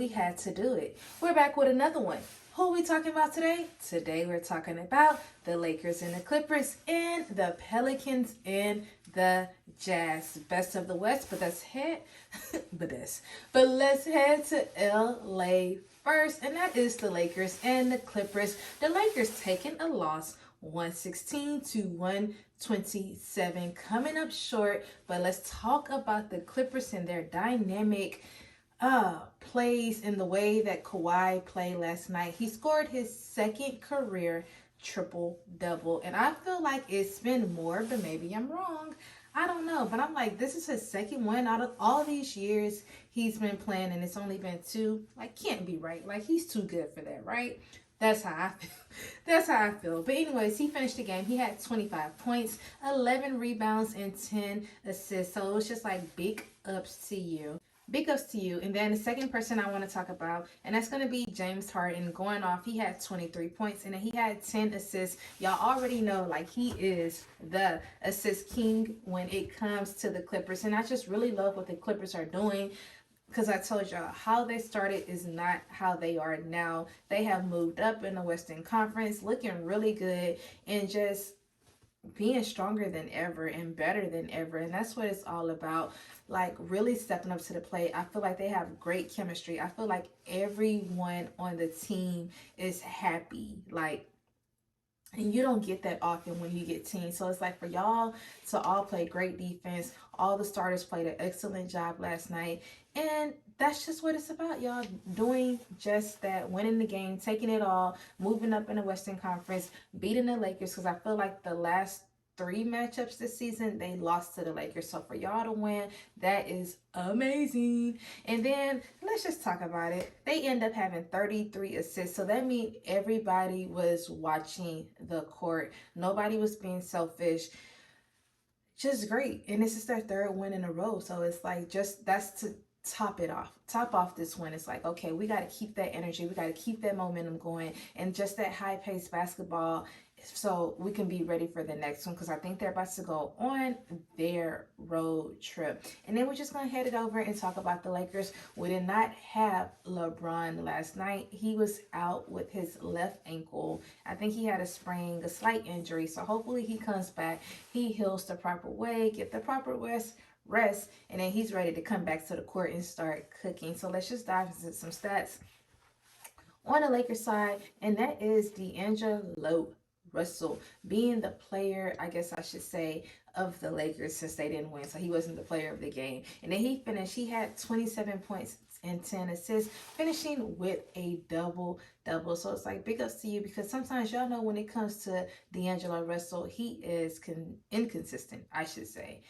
we had to do it. We're back with another one. Who are we talking about today? Today we're talking about the Lakers and the Clippers and the Pelicans and the Jazz. Best of the West, but let's head but let's head to LA first, and that is the Lakers and the Clippers. The Lakers taking a loss 116 to 127, coming up short, but let's talk about the Clippers and their dynamic plays in the way that Kawhi played last night. He scored his second career triple double, and I feel like it's been more, but maybe I'm wrong. I don't know, but I'm like, this is his second one out of all these years he's been playing, and it's only been two. Like, can't be right. Like, he's too good for that, right? That's how I feel. That's how I feel. But anyways, he finished the game. He had 25 points, 11 rebounds, and 10 assists. So it was just like big ups to you. Big ups to you. And then the second person I want to talk about, and that's going to be James Harden going off. He had 23 points and then he had 10 assists. Y'all already know, like, he is the assist king when it comes to the Clippers. And I just really love what the Clippers are doing, because I told y'all how they started is not how they are now. They have moved up in the Western Conference, looking really good and just being stronger than ever and better than ever. And that's what it's all about. Like, really stepping up to the plate. I feel like they have great chemistry. I feel like everyone on the team is happy. Like, and you don't get that often when you get teams. So it's like, for y'all to all play great defense. All the starters played an excellent job last night. And that's just what it's about, y'all. Doing just that, winning the game, taking it all, moving up in the Western Conference, beating the Lakers. Because I feel like the last three matchups this season, they lost to the Lakers. So for y'all to win, that is amazing. And then let's just talk about it. They end up having 33 assists. So that means everybody was watching the court. Nobody was being selfish. Just great. And this is their third win in a row. So it's like, just that's to top it off. Top off this win. It's like, okay, we got to keep that energy. We got to keep that momentum going. And just that high-paced basketball, so we can be ready for the next one, because I think they're about to go on their road trip. And then we're just going to head it over and talk about the Lakers. We did not have LeBron last night. He was out with his left ankle. I think he had a sprain, a slight injury. So hopefully he comes back. He heals the proper way, get the proper rest, and then he's ready to come back to the court and start cooking. So let's just dive into some stats on the Lakers side, and that is D'Angelo Russell being the player, I guess I should say, of the Lakers, since they didn't win. So he wasn't the player of the game. And then he finished, he had 27 points and 10 assists, finishing with a double. So it's like, big ups to you, because sometimes y'all know when it comes to D'Angelo Russell, he is inconsistent, I should say.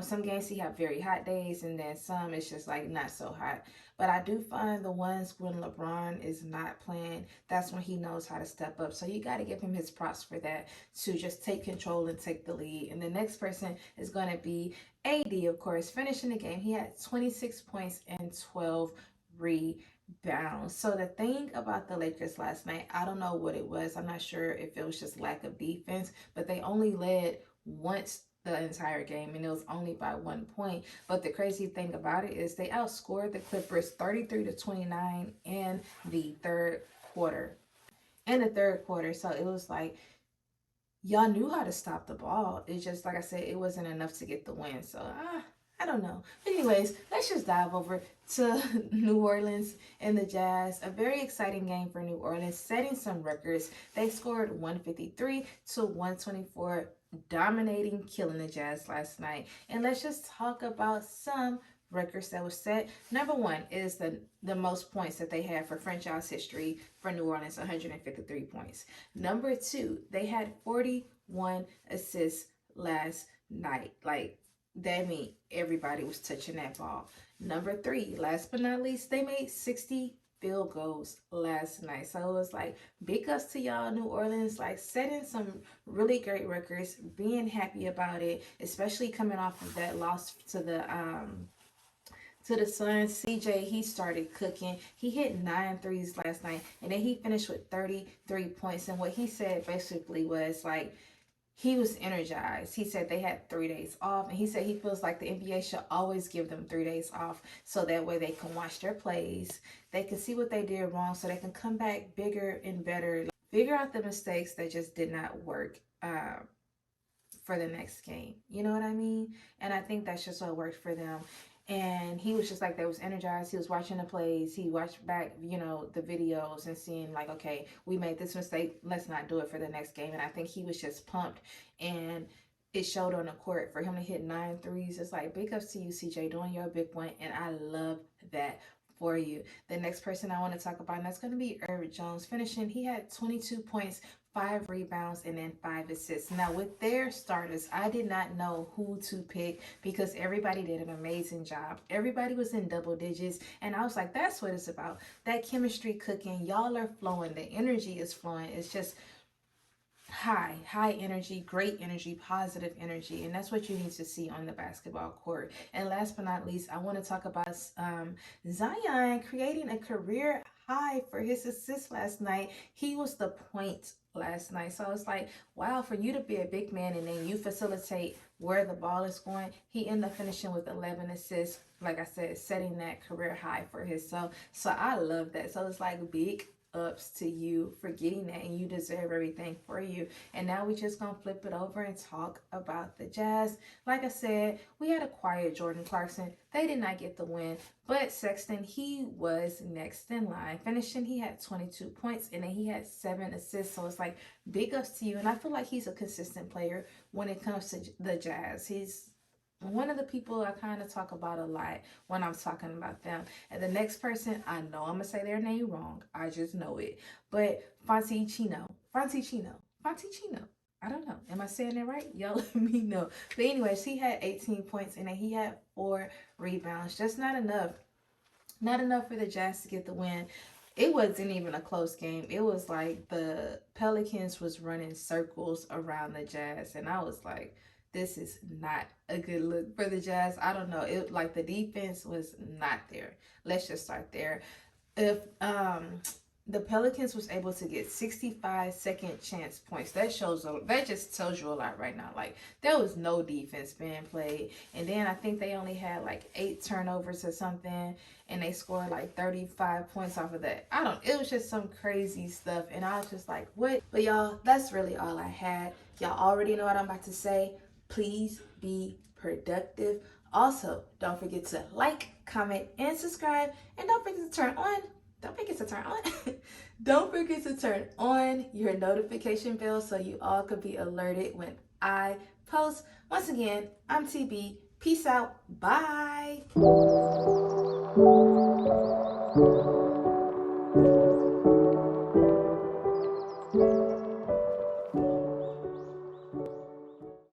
Some games he have very hot days, and then some it's just like not so hot. But I do find the ones when LeBron is not playing, that's when he knows how to step up. So you got to give him his props for that, to just take control and take the lead. And the next person is going to be AD, of course, finishing the game. He had 26 points and 12 rebounds. So the thing about the Lakers last night, I don't know what it was. I'm not sure if it was just lack of defense, but they only led once the entire game, and it was only by 1 point. But the crazy thing about it is they outscored the Clippers 33 to 29 in the third quarter. So it was like, y'all knew how to stop the ball. It's just, like I said, it wasn't enough to get the win. So I don't know. But anyways, let's just dive over to New Orleans and the Jazz. A very exciting game for New Orleans, setting some records. They scored 153 to 124, dominating, killing the Jazz last night. And let's just talk about some records that was set. Number one is the most points that they had for franchise history for New Orleans, 153 points. Number two, they had 41 assists last night. Like, that means everybody was touching that ball. Number three, last but not least, they made 60 field goals last night. So it was like, big ups to y'all, New Orleans, like setting some really great records, being happy about it, especially coming off of that loss to the Suns. CJ, he started cooking. He hit 9 threes last night, and then he finished with 33 points. And what he said basically was like, he was energized. He said they had 3 days off, and he said he feels like the NBA should always give them 3 days off so that way they can watch their plays, they can see what they did wrong, so they can come back bigger and better, figure out the mistakes that just did not work for the next game. You know what I mean? And I think that's just what worked for them. And he was just like, they was energized. He was watching the plays. He watched back, the videos and seeing like, okay, we made this mistake. Let's not do it for the next game. And I think he was just pumped. And it showed on the court for him to hit 9 threes. It's like, big ups to you, CJ, doing your big one. And I love that for you. The next person I want to talk about, and that's going to be Irvin Jones finishing. He had 22 points, 5 rebounds, and then 5 assists. Now, with their starters, I did not know who to pick because everybody did an amazing job. Everybody was in double digits, and I was like, that's what it's about. That chemistry cooking. Y'all are flowing. The energy is flowing. It's just high energy, great energy, positive energy, and that's what you need to see on the basketball court. And last but not least, I want to talk about Zion creating a career high for his assist last night. He was the point last night, so I was like, wow, for you to be a big man and then you facilitate where the ball is going. He ended up finishing with 11 assists, like I said, setting that career high for himself. So I love that. So it's like big ups to you for getting that, and you deserve everything for you. And now we just gonna flip it over and talk about the Jazz. Like I said, we had a quiet Jordan Clarkson. They did not get the win, but Sexton, he was next in line. Finishing, he had 22 points and then he had 7 assists. So it's like big ups to you. And I feel like he's a consistent player when it comes to the Jazz. He's one of the people I kind of talk about a lot when I'm talking about them. And the next person, I know I'm going to say their name wrong. I just know it. But Fontecchino. I don't know. Am I saying it right? Y'all let me know. But anyways, he had 18 points and then he had 4 rebounds. Just not enough. Not enough for the Jazz to get the win. It wasn't even a close game. It was like the Pelicans was running circles around the Jazz. And I was like, this is not a good look for the Jazz. I don't know. It like the defense was not there. Let's just start there. If the Pelicans was able to get 65 second chance points, that just tells you a lot right now. Like there was no defense being played, and then I think they only had like 8 turnovers or something, and they scored like 35 points off of that. It was just some crazy stuff, and I was just like, what? But y'all, that's really all I had. Y'all already know what I'm about to say. Please be productive. Also, don't forget to like, comment, and subscribe. And don't forget to turn on your notification bell so you all could be alerted when I post. Once again, I'm TB. Peace out. Bye.